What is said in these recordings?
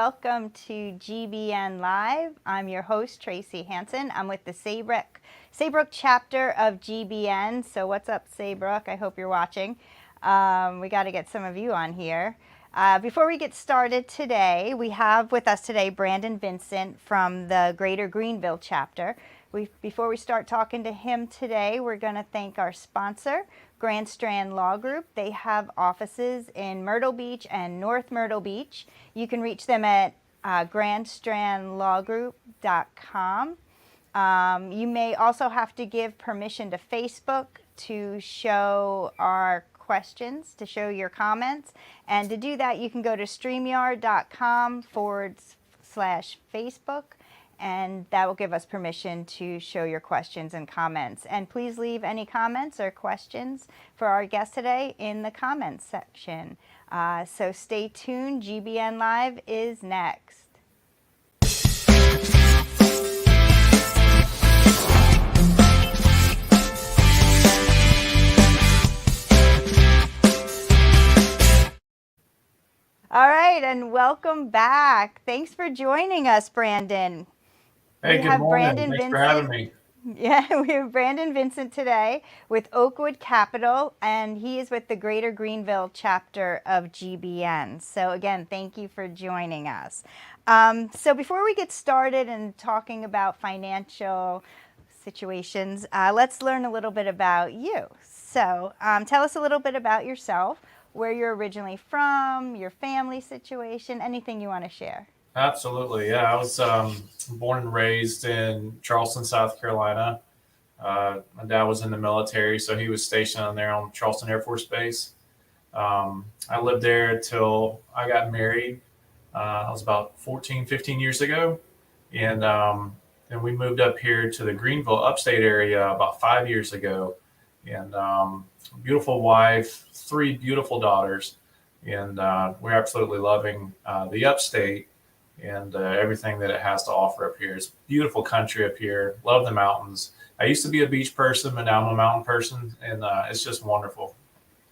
welcome to GBN Live. I'm your host, Tracy Hansen. I'm with the Saybrook chapter of GBN. So what's up, Saybrook? I hope you're watching. We got to get some of you on here. Before we get started today, we have with us today Brandon Vincent from the Greater Greenville Chapter. Before we start talking to him today, we're going to thank our sponsor, Grand Strand Law Group. They have offices in Myrtle Beach and North Myrtle Beach. You can reach them at grandstrandlawgroup.com. You may also have to give permission to Facebook to show our questions, to show your comments. And to do that, you can go to streamyard.com/Facebook. And that will give us permission to show your questions and comments. And please leave any comments or questions for our guest today in the comments section. So stay tuned. GBN Live is next. All right, and welcome back. Thanks for joining us, Brandon. Hey, good morning. Thanks for having me. Yeah, we have Brandon Vincent today with Oakwood Capital, and he is with the Greater Greenville Chapter of GBN. So again, thank you for joining us. So before we get started and talking about financial situations, let's learn a little bit about you. So tell us a little bit about yourself, where you're originally from, your family situation, anything you want to share. Absolutely. Yeah, I was born and raised in Charleston, South Carolina. My dad was in the military, so he was stationed on there on Charleston Air Force Base. I lived there till I got married. I was about 15 years ago. And then we moved up here to the Greenville upstate area about 5 years ago. And beautiful wife, 3 beautiful daughters. And we're absolutely loving the upstate and everything that it has to offer up here. It's beautiful country up here. Love the mountains. I used to be a beach person, but now I'm a mountain person, and it's just wonderful.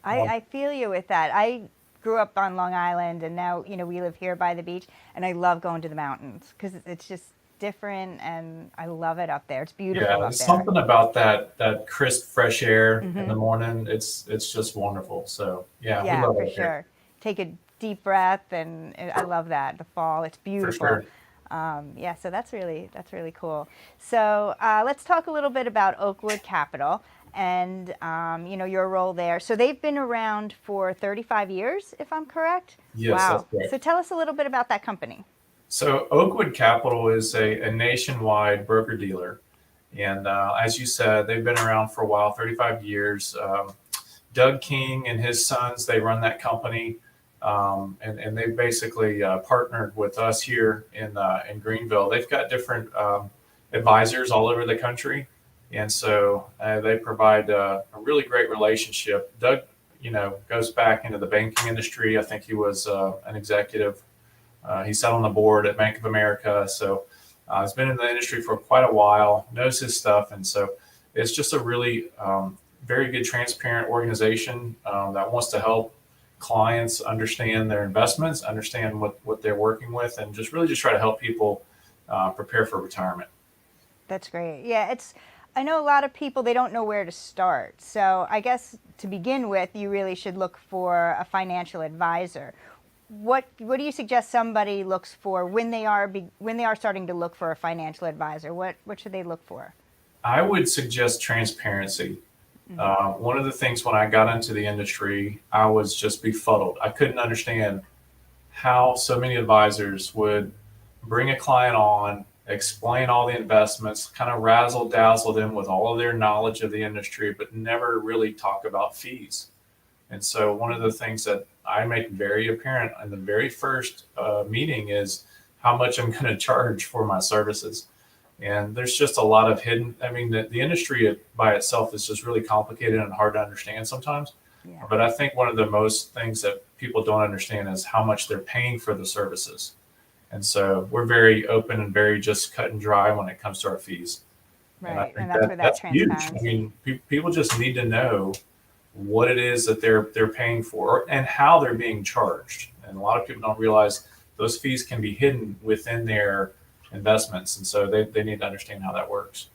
I feel you with that. I grew up on Long Island, and now we live here by the beach, and I love going to the mountains because it's just different, and I love it up there. It's beautiful up there. There's something about that crisp, fresh air in the morning. It's just wonderful. So we love it for sure. Here. Take a deep breath, and I love that. The fall, it's beautiful. For So sure. that's really cool. So let's talk a little bit about Oakwood Capital and your role there. So they've been around for 35 years, if I'm correct. Yes, wow. That's correct. So tell us a little bit about that company. So Oakwood Capital is a nationwide broker dealer, and as you said, they've been around for a while, 35 years. Doug King and his sons, they run that company. And they basically partnered with us here in Greenville. They've got different advisors all over the country, and so they provide a really great relationship. Doug, goes back into the banking industry. I think he was an executive. He sat on the board at Bank of America, so he's been in the industry for quite a while, knows his stuff, and so it's just a really very good, transparent organization that wants to help clients understand their investments, understand what they're working with, and just try to help people prepare for retirement. That's great. Yeah, I know a lot of people, they don't know where to start. So I guess to begin with, you really should look for a financial advisor. What do you suggest somebody looks for when they are starting to look for a financial advisor? What should they look for? I would suggest transparency. One of the things when I got into the industry, I was just befuddled. I couldn't understand how so many advisors would bring a client on, explain all the investments, kind of razzle dazzle them with all of their knowledge of the industry, but never really talk about fees. And so one of the things that I make very apparent in the very first meeting is how much I'm going to charge for my services. And there's just a lot of hidden, the industry by itself is just really complicated and hard to understand sometimes. Yeah. But I think one of the most things that people don't understand is how much they're paying for the services. And so we're very open and very just cut and dry when it comes to our fees. Right. And that's where that's huge. People just need to know what it is that they're paying for and how they're being charged. And a lot of people don't realize those fees can be hidden within their investments. And so they need to understand how that works.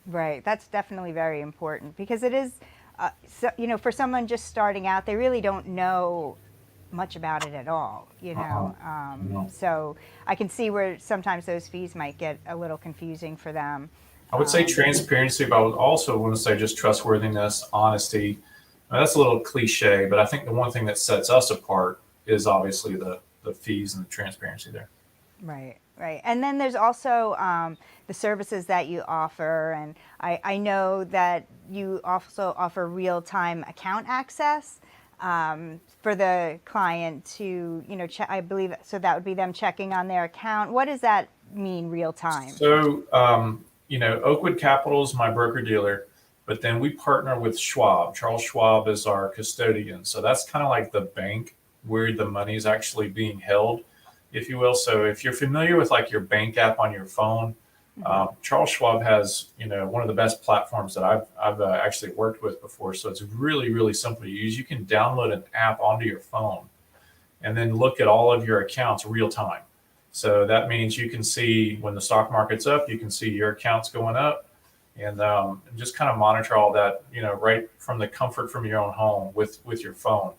Right. That's definitely very important because it is, so, for someone just starting out, they really don't know much about it at all, No. So I can see where sometimes those fees might get a little confusing for them. I would say transparency, but I would also want to say just trustworthiness, honesty. Now, that's a little cliche, but I think the one thing that sets us apart is obviously the fees and the transparency there. Right, right. And then there's also the services that you offer. And I know that you also offer real-time account access for the client to, I believe, so that would be them checking on their account. What does that mean, real time? So, Oakwood Capital is my broker dealer, but then we partner with Schwab. Charles Schwab is our custodian. So that's kind of like the bank where the money is actually being held, if you will. So if you're familiar with like your bank app on your phone, Charles Schwab has, one of the best platforms that I've actually worked with before. So it's really, really simple to use. You can download an app onto your phone and then look at all of your accounts real time. So that means you can see when the stock market's up, you can see your accounts going up, and just kind of monitor all that, right from the comfort from your own home with your phone.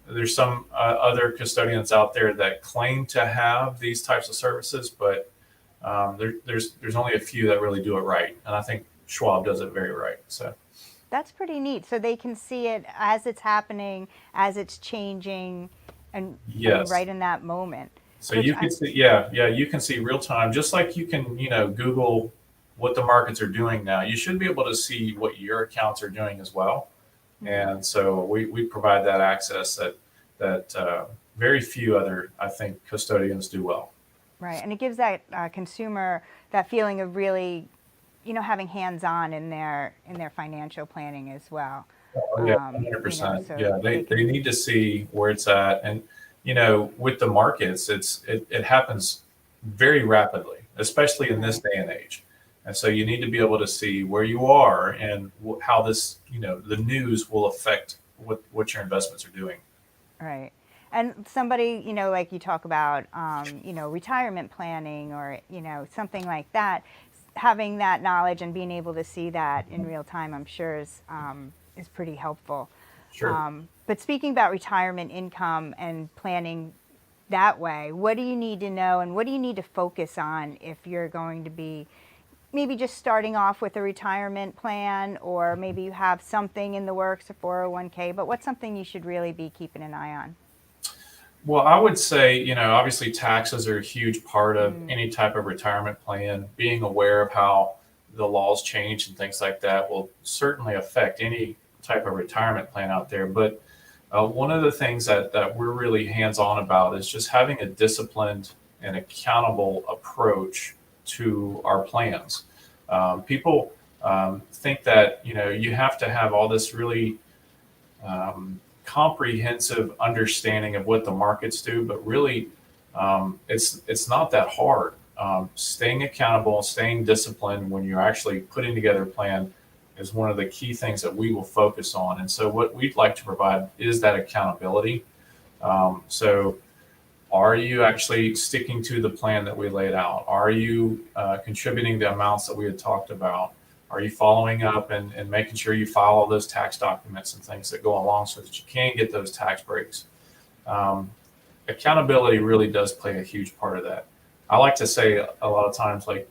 There's some other custodians out there that claim to have these types of services, but there's only a few that really do it right, and I think Schwab does it very right. So that's pretty neat. So they can see it as it's happening, as it's changing, and yes, right in that moment. So you can see, you can see real time, just like you can, Google what the markets are doing now. You should be able to see what your accounts are doing as well. And so we provide that access that very few other, I think, custodians do well. Right, and it gives that consumer that feeling of really, having hands-on in their financial planning as well. Oh, yeah, 100%. So they need to see where it's at, and with the markets, it happens very rapidly, especially in this day and age. And so you need to be able to see where you are and how this, the news will affect what your investments are doing. Right. And somebody, like you talk about, retirement planning or, something like that, having that knowledge and being able to see that in real time, I'm sure is pretty helpful. Sure. But speaking about retirement income and planning that way, what do you need to know and what do you need to focus on if you're going to be maybe just starting off with a retirement plan, or maybe you have something in the works, a 401k, but what's something you should really be keeping an eye on? Well, I would say, obviously taxes are a huge part of any type of retirement plan. Being aware of how the laws change and things like that will certainly affect any type of retirement plan out there. But one of the things that we're really hands-on about is just having a disciplined and accountable approach to our plans. People think that, you have to have all this really comprehensive understanding of what the markets do, but really it's not that hard. Staying accountable, staying disciplined when you're actually putting together a plan is one of the key things that we will focus on. And so what we'd like to provide is that accountability. So are you actually sticking to the plan that we laid out? Are you contributing the amounts that we had talked about? Are you following up and making sure you file all those tax documents and things that go along so that you can get those tax breaks? Accountability really does play a huge part of that. I like to say a lot of times, like,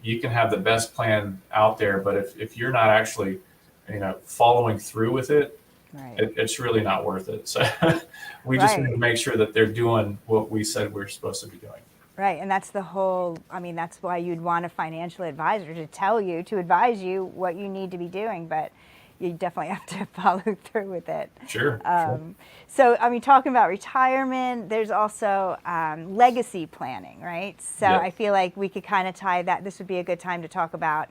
you can have the best plan out there, but if you're not actually, following through with it, right, it's really not worth it. So we just need to make sure that they're doing what we said we're supposed to be doing. Right, and that's the whole, that's why you'd want a financial advisor to advise you what you need to be doing, but you definitely have to follow through with it. Sure. So, talking about retirement, there's also legacy planning, right? So I feel like we could kind of tie that, this would be a good time to talk about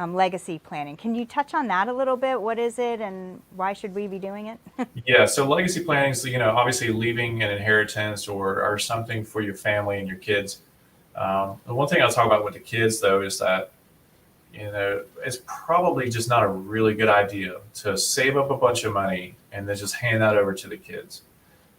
legacy planning. Can you touch on that a little bit? What is it and why should we be doing it? Yeah, so legacy planning is, obviously leaving an inheritance or something for your family and your kids. The one thing I'll talk about with the kids, though, is that, it's probably just not a really good idea to save up a bunch of money and then just hand that over to the kids.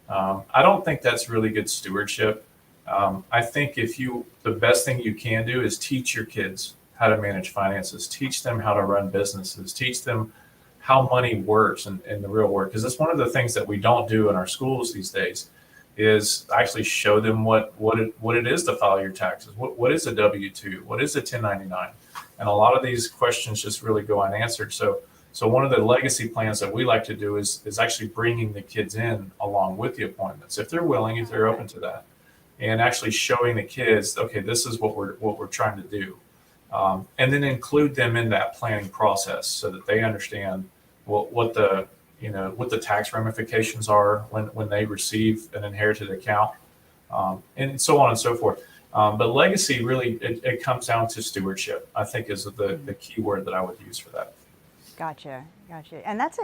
I don't think that's really good stewardship. I think the best thing you can do is teach your kids how to manage finances, teach them how to run businesses, teach them how money works in the real world. Because that's one of the things that we don't do in our schools these days, is actually show them what it is to file your taxes. What is a W-2? What is a 1099? And a lot of these questions just really go unanswered. So one of the legacy plans that we like to do is actually bringing the kids in along with the appointments, if they're willing, if they're open to that, and actually showing the kids, okay, this is what we're trying to do, and then include them in that planning process so that they understand what the tax ramifications are when they receive an inherited account, and so on and so forth. But legacy, really, it comes down to stewardship, I think, is the key word that I would use for that. Gotcha. And that's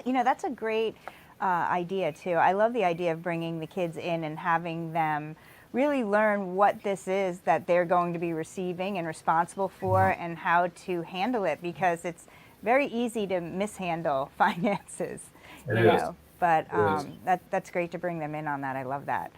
a great idea too. I love the idea of bringing the kids in and having them really learn what this is that they're going to be receiving and responsible for, and how to handle it, because it's very easy to mishandle finances. It is. But that's great to bring them in on that. I love that.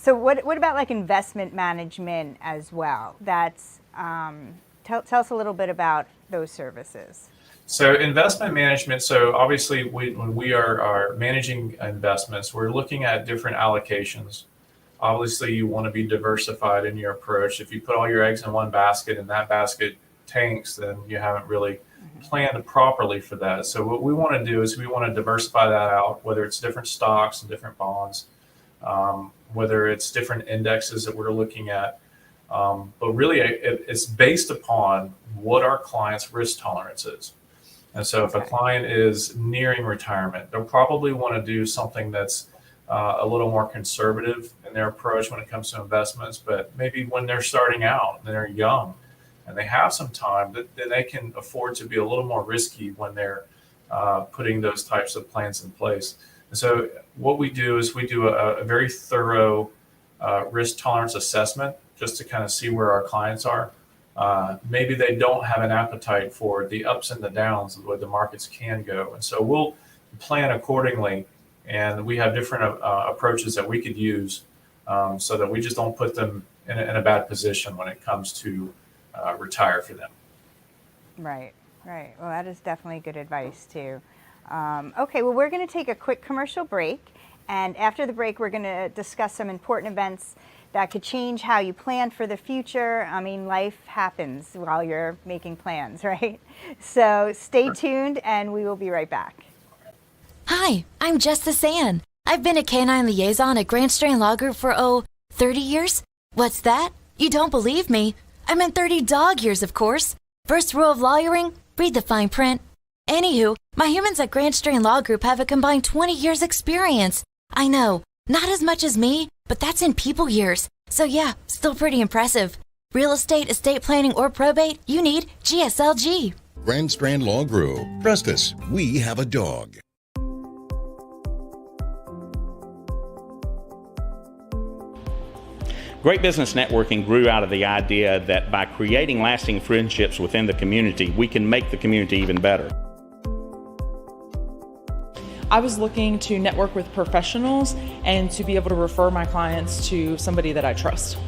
So what about like investment management as well? That's tell us a little bit about those services. So investment management, so obviously when we are managing investments, we're looking at different allocations. Obviously, you want to be diversified in your approach. If you put all your eggs in one basket and that basket tanks, then you haven't really planned properly for that. So what we want to do is we want to diversify that out, whether it's different stocks and different bonds, whether it's different indexes that we're looking at. But really, it's based upon what our client's risk tolerance is. And so if a client is nearing retirement, they'll probably want to do something that's a little more conservative in their approach when it comes to investments. But maybe when they're starting out and they're young and they have some time, then they can afford to be a little more risky when they're putting those types of plans in place. And so what we do is we do a very thorough risk tolerance assessment just to kind of see where our clients are. Maybe they don't have an appetite for the ups and the downs of where the markets can go. And so we'll plan accordingly. And we have different approaches that we could use so that we just don't put them in a bad position when it comes to retire for them. Right. Well, that is definitely good advice too. Okay, well, we're going to take a quick commercial break. And after the break, we're going to discuss some important events that could change how you plan for the future. I mean, life happens while you're making plans, right? So stay tuned, and we will be right back. Hi, I'm Justice Ann. I've been a canine liaison at Grand Strand Law Group for, 30 years? What's that? You don't believe me? I meant 30 dog years, of course. First rule of lawyering, read the fine print. Anywho, my humans at Grand Strand Law Group have a combined 20 years experience. I know, not as much as me, but that's in people years. So yeah, still pretty impressive. Real estate, estate planning, or probate, you need GSLG. Grand Strand Law Group. Trust us, we have a dog. Great Business Networking grew out of the idea that by creating lasting friendships within the community, we can make the community even better. I was looking to network with professionals and to be able to refer my clients to somebody that I trust.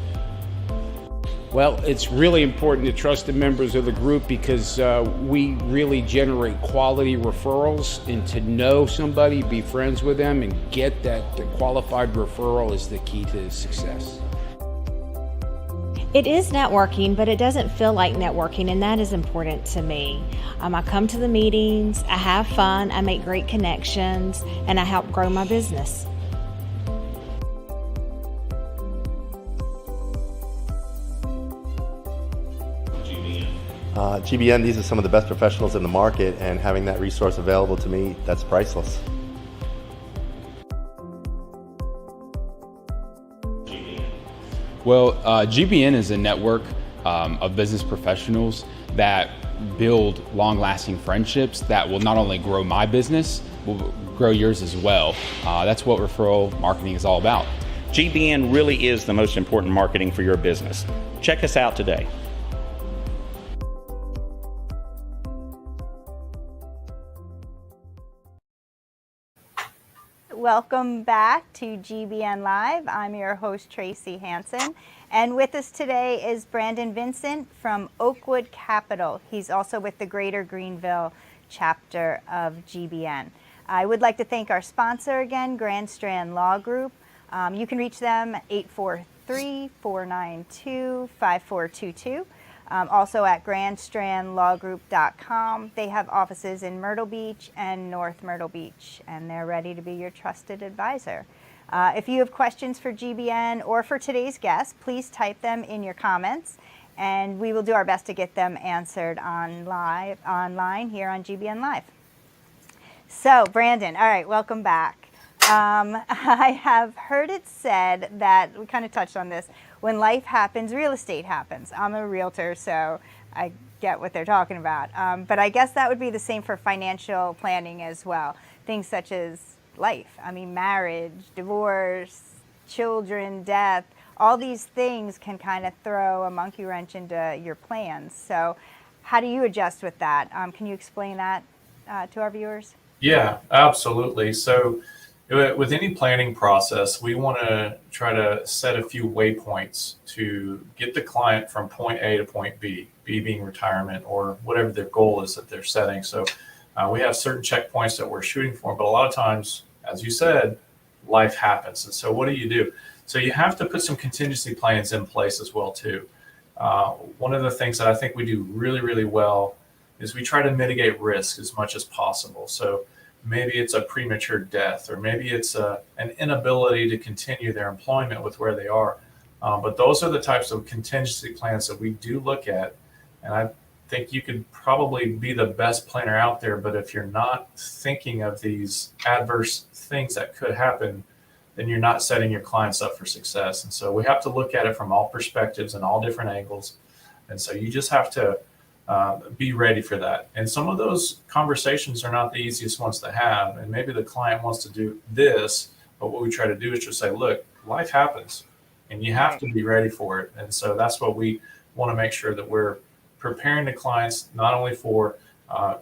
Well, it's really important to trust the members of the group because we really generate quality referrals, and to know somebody, be friends with them, and get that qualified referral is the key to success. It is networking, but it doesn't feel like networking, and that is important to me. I come to the meetings, I have fun, I make great connections, and I help grow my business. GBN, these are some of the best professionals in the market, and having that resource available to me, that's priceless. Well, GBN is a network of business professionals that build long-lasting friendships that will not only grow my business, will grow yours as well. That's what referral marketing is all about. GBN really is the most important marketing for your business. Check us out today. Welcome back to GBN Live. I'm your host, Tracy Hansen. And with us today is Brandon Vincent from Oakwood Capital. He's also with the Greater Greenville Chapter of GBN. I would like to thank our sponsor again, Grand Strand Law Group. You can reach them at 843-492-5422. Also at grandstrandlawgroup.com. They have offices in Myrtle Beach and North Myrtle Beach, and they're ready to be your trusted advisor. If you have questions for GBN or for today's guest, please type them in your comments, and we will do our best to get them answered online here on GBN Live. So, Brandon, all right, welcome back. I have heard it said that, we kind of touched on this, when life happens, real estate happens. I'm a realtor, so I get what they're talking about. But I guess that would be the same for financial planning as well. Things such as life, marriage, divorce, children, death, all these things can kind of throw a monkey wrench into your plans. So how do you adjust with that? Can you explain that to our viewers? Yeah, absolutely. So with any planning process, we want to try to set a few waypoints to get the client from point A to point B, B being retirement or whatever their goal is that they're setting. So we have certain checkpoints that we're shooting for, but a lot of times, as you said, life happens. And so what do? So you have to put some contingency plans in place as well, too. One of the things that I think we do really, really well is we try to mitigate risk as much as possible. So maybe it's a premature death, or maybe it's an inability to continue their employment with where they are. But those are the types of contingency plans that we do look at. And I think you could probably be the best planner out there, but if you're not thinking of these adverse things that could happen, then you're not setting your clients up for success. And so we have to look at it from all perspectives and all different angles. And so you just have to be ready for that. And some of those conversations are not the easiest ones to have. And maybe the client wants to do this, but what we try to do is just say, look, life happens and you have to be ready for it. And so that's what we want to make sure that we're preparing the clients, not only for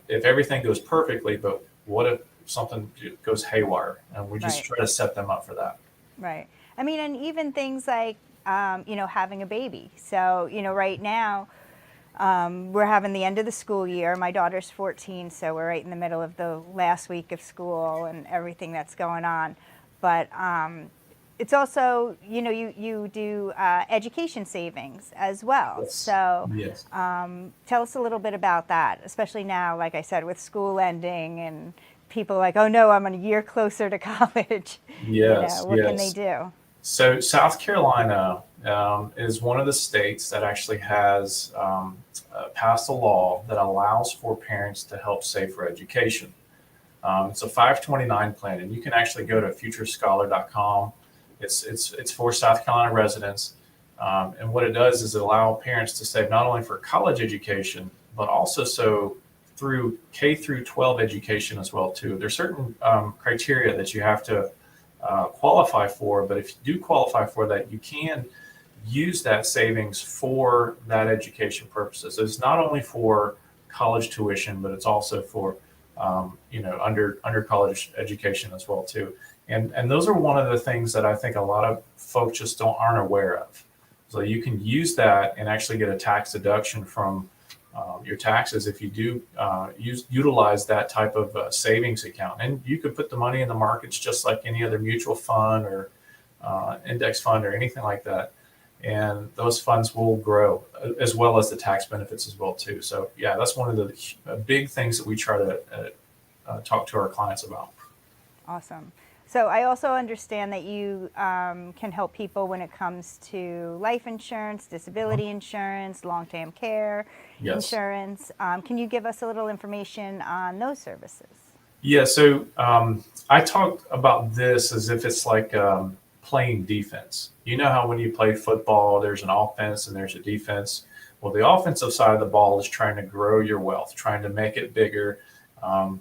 if everything goes perfectly, but what if something goes haywire? And we just try to set them up for that. Right. And even things like, having a baby. So, right now, we're having the end of the school year. My daughter's 14, so we're right in the middle of the last week of school and everything that's going on. But it's also, you do education savings as well. Yes. So yes. Tell us a little bit about that, especially now, like I said, with school ending and people like, oh no, I'm a year closer to college. Yes. What can they do? So South Carolina is one of the states that actually has passed a law that allows for parents to help save for education. It's a 529 plan, and you can actually go to futurescholar.com. It's for South Carolina residents. And what it does is it allows parents to save not only for college education, but also so through K through 12 education as well, too. There's certain criteria that you have to qualify for, but if you do qualify for that, you can use that savings for that education purposes. It's not only for college tuition, but it's also for under college education as well too. And those are one of the things that I think a lot of folks just aren't aware of. So you can use that and actually get a tax deduction from your taxes if you do utilize that type of savings account. And you could put the money in the markets just like any other mutual fund or index fund or anything like that. And those funds will grow as well as the tax benefits as well too. So yeah, that's one of the big things that we try to talk to our clients about. Awesome. So I also understand that you can help people when it comes to life insurance, disability insurance, long-term care insurance. Can you give us a little information on those services? Yeah, so I talk about this as if it's like playing defense. You know how when you play football, there's an offense and there's a defense. Well, the offensive side of the ball is trying to grow your wealth, trying to make it bigger,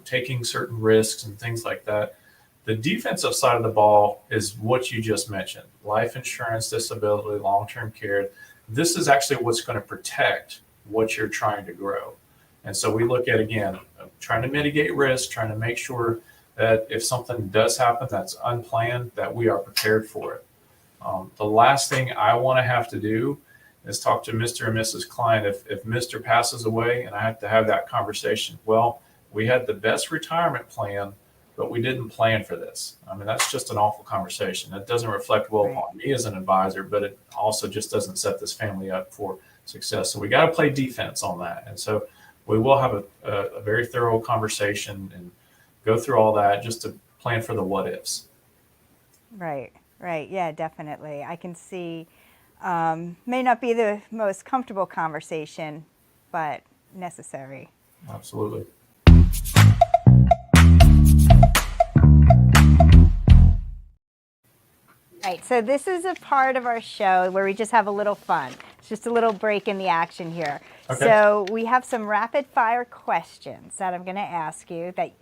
taking certain risks and things like that. The defensive side of the ball is what you just mentioned: life insurance, disability, long-term care. This is actually what's going to protect what you're trying to grow. And so we look at, again, trying to mitigate risk, trying to make sure that if something does happen that's unplanned, that we are prepared for it. The last thing I want to have to do is talk to Mr. and Mrs. Klein if Mr. passes away and I have to have that conversation. Well, we had the best retirement plan, but we didn't plan for this. I mean, that's just an awful conversation. That doesn't reflect well upon me as an advisor, but it also just doesn't set this family up for success. So we got to play defense on that. And so we will have a very thorough conversation and go through all that just to plan for the what ifs. Right. Yeah, definitely. I can see, may not be the most comfortable conversation, but necessary. Absolutely. Right, so this is a part of our show where we just have a little fun. It's just a little break in the action here. Okay. So we have some rapid fire questions that I'm going to ask you that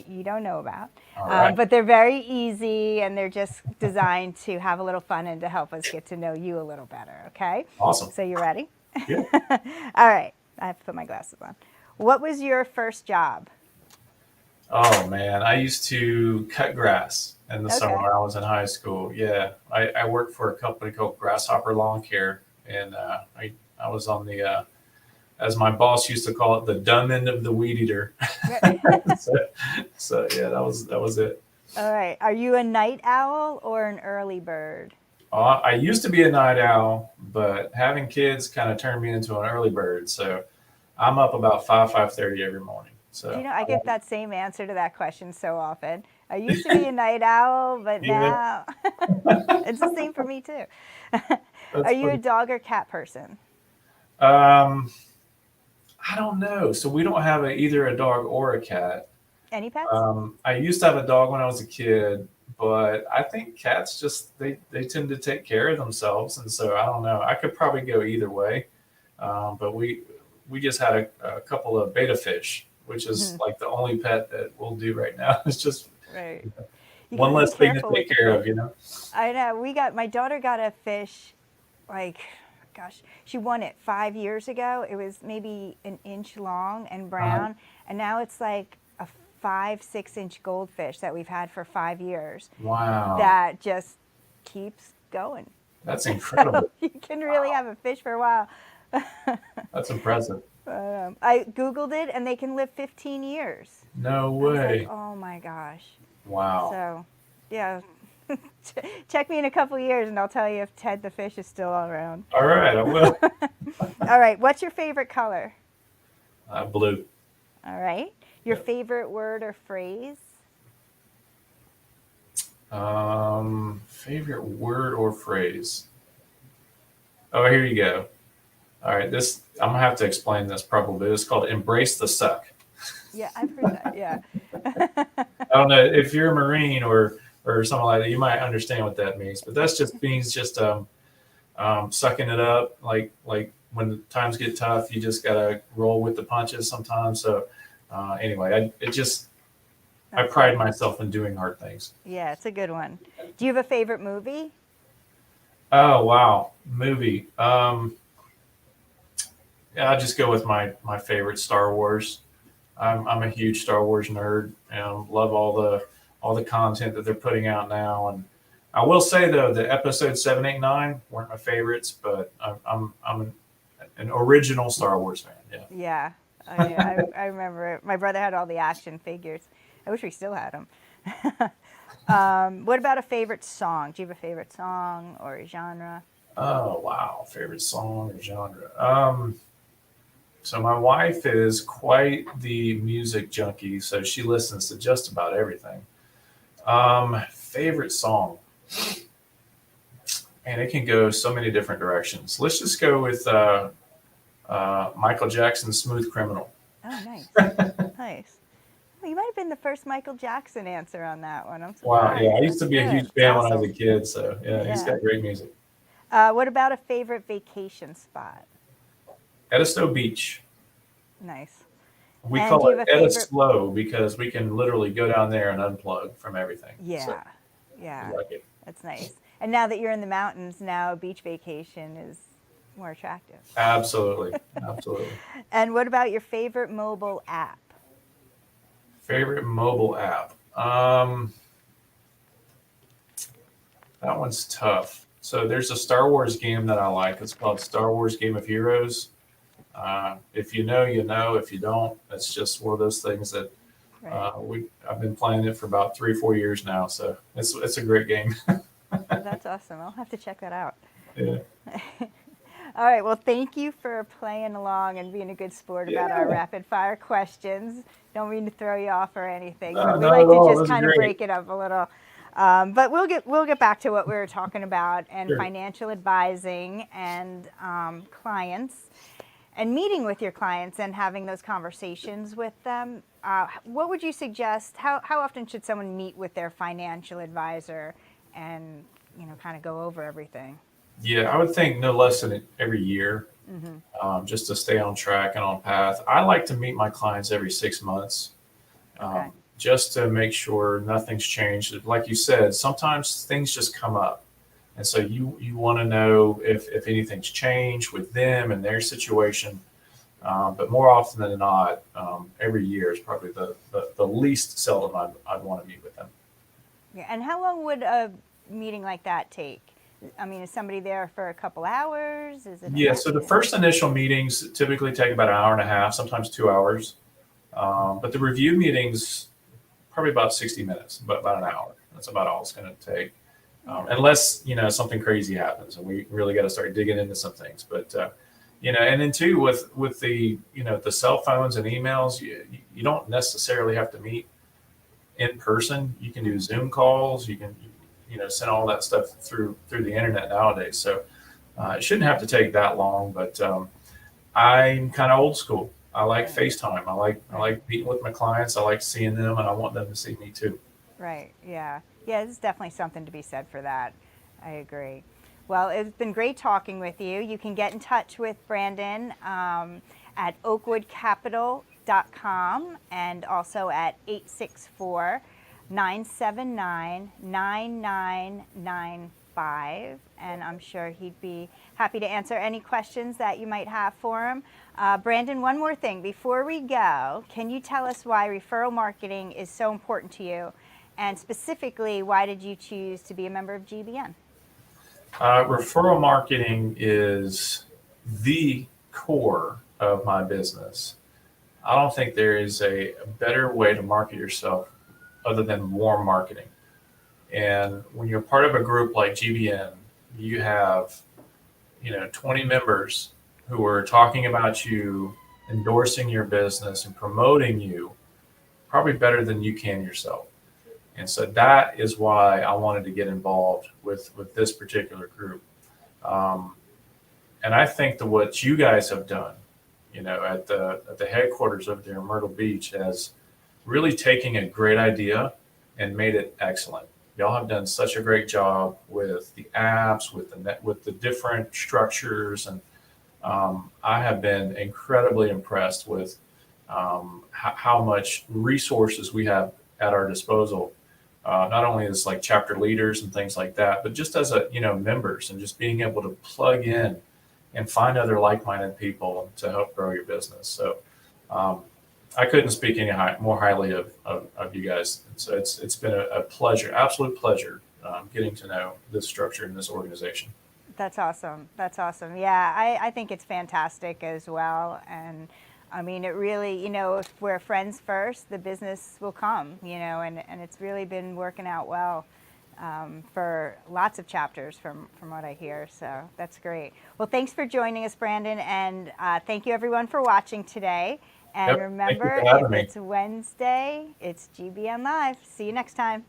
you don't know about. All right. But they're very easy and they're just designed to have a little fun and to help us get to know you a little better, okay? Awesome. So you ready? Yeah. All right, I have to put my glasses on. What was your first job? Oh man, I used to cut grass in the summer when I was in high school. Yeah, I worked for a company called Grasshopper Lawn Care, and I was on the as my boss used to call it, the dumb end of the weed eater. so yeah, that was it. All right, are you a night owl or an early bird? I used to be a night owl, but having kids kind of turned me into an early bird. So I'm up about 5:30 every morning. So You know, I get that same answer to that question so often. I used to be a night owl, but now it's the same for me too. Are you a dog or cat person? I don't know. So we don't have either a dog or a cat. Any pets? I used to have a dog when I was a kid, but I think cats just they tend to take care of themselves, and so I don't know. I could probably go either way, but we just had a couple of betta fish, which is like the only pet that we'll do right now. It's just right. One less thing to take care of, you know. I know. My daughter got a fish, she won it 5 years ago. It was maybe an inch long and brown, and now it's like a 5-6 inch goldfish that we've had for 5 years. Wow. That just keeps going. That's incredible. So you can really have a fish for a while. That's impressive. I Googled it, and they can live 15 years. No way. Like, oh my gosh. Wow. So, yeah. Check me in a couple years, and I'll tell you if Ted the fish is still around. All right, I will. All right. What's your favorite color? Blue. All right. Your favorite word or phrase? Favorite word or phrase? Oh, here you go. All right, I'm gonna have to explain this probably. It's called embrace the suck. Yeah, I've heard that. Yeah. I don't know if you're a Marine or something like that, you might understand what that means. But that's just means sucking it up. Like when the times get tough, you just gotta roll with the punches sometimes. So anyway, I pride myself in doing hard things. Yeah, it's a good one. Do you have a favorite movie? Oh wow, movie. Yeah, I'll just go with my favorite, Star Wars. I'm a huge Star Wars nerd and love all the content that they're putting out now. And I will say though, the episode 7, 8, 9 weren't my favorites, but I'm an original Star Wars fan. Yeah. Yeah. I remember it. My brother had all the action figures. I wish we still had them. What about a favorite song? Do you have a favorite song or a genre? Oh wow, favorite song or genre. So my wife is quite the music junkie, so she listens to just about everything. Favorite song, and it can go so many different directions. Let's just go with Michael Jackson's "Smooth Criminal." Oh, nice, nice. Well, you might have been the first Michael Jackson answer on that one. I'm Wow, surprised. yeah, I used to be a huge fan when I Awesome. was a kid, so yeah, he's got great music. What about a favorite vacation spot? Edisto Beach. Nice. We And call do you it have a favorite- Edislow because we can literally go down there and unplug from everything. Yeah, So, yeah, I like it. that's nice. And now that you're in the mountains, now a beach vacation is more attractive. Absolutely, absolutely. And what about your favorite mobile app? Favorite mobile app? Um, that one's tough. So there's a Star Wars game that I like. It's called Star Wars Game of Heroes. If you know, you know. If you don't, it's just one of those things that I've been playing it for about 3-4 years now. So it's a great game. That's awesome. I'll have to check that out. Yeah. All right. Well, thank you for playing along and being a good sport about our rapid fire questions. Don't mean to throw you off or anything, but we like to just kind of break it up a little. But we'll get back to what we were talking about and financial advising and clients and meeting with your clients and having those conversations with them. What would you suggest? How often should someone meet with their financial advisor and kind of go over everything? Yeah, I would think no less than every year, just to stay on track and on path. I like to meet my clients every 6 months, just to make sure nothing's changed. Like you said, sometimes things just come up. And so you want to know if anything's changed with them and their situation. But more often than not, every year is probably the least seldom I'd want to meet with them. Yeah, and how long would a meeting like that take? I mean, is somebody there for a couple hours? Is it? So the first initial meetings typically take about an hour and a half, sometimes 2 hours. But the review meetings, probably about 60 minutes, but about an hour. That's about all it's going to take. Unless, something crazy happens and we really got to start digging into some things. But, and then too, with the, the cell phones and emails, you don't necessarily have to meet in person. You can do Zoom calls. You can, send all that stuff through the internet nowadays. So it shouldn't have to take that long, but I'm kind of old school. I like FaceTime. I like meeting with my clients. I like seeing them and I want them to see me too. Right. Yeah. Yeah. There's definitely something to be said for that. I agree. Well, it's been great talking with you. You can get in touch with Brandon at oakwoodcapital.com and also at 864-979-9995. And I'm sure he'd be happy to answer any questions that you might have for him. Brandon, one more thing. Before we go, can you tell us why referral marketing is so important to you? And specifically, why did you choose to be a member of GBN? Referral marketing is the core of my business. I don't think there is a better way to market yourself other than warm marketing. And when you're part of a group like GBN, you have, 20 members who are talking about you, endorsing your business and promoting you probably better than you can yourself. And so that is why I wanted to get involved with this particular group. And I think that what you guys have done, at the headquarters over there in Myrtle Beach has really taken a great idea and made it excellent. Y'all have done such a great job with the apps, with the different structures. And I have been incredibly impressed with how much resources we have at our disposal. Not only as like chapter leaders and things like that, but just as members and just being able to plug in and find other like-minded people to help grow your business. So I couldn't speak any more highly of you guys. And so it's been a pleasure, absolute pleasure, getting to know this structure and this organization. That's awesome. That's awesome. Yeah, I think it's fantastic as well. And I mean, it really, if we're friends first, the business will come, and it's really been working out well for lots of chapters from what I hear. So that's great. Well, thanks for joining us, Brandon. And thank you, everyone, for watching today. And remember, if it's Wednesday, it's GBN Live. See you next time.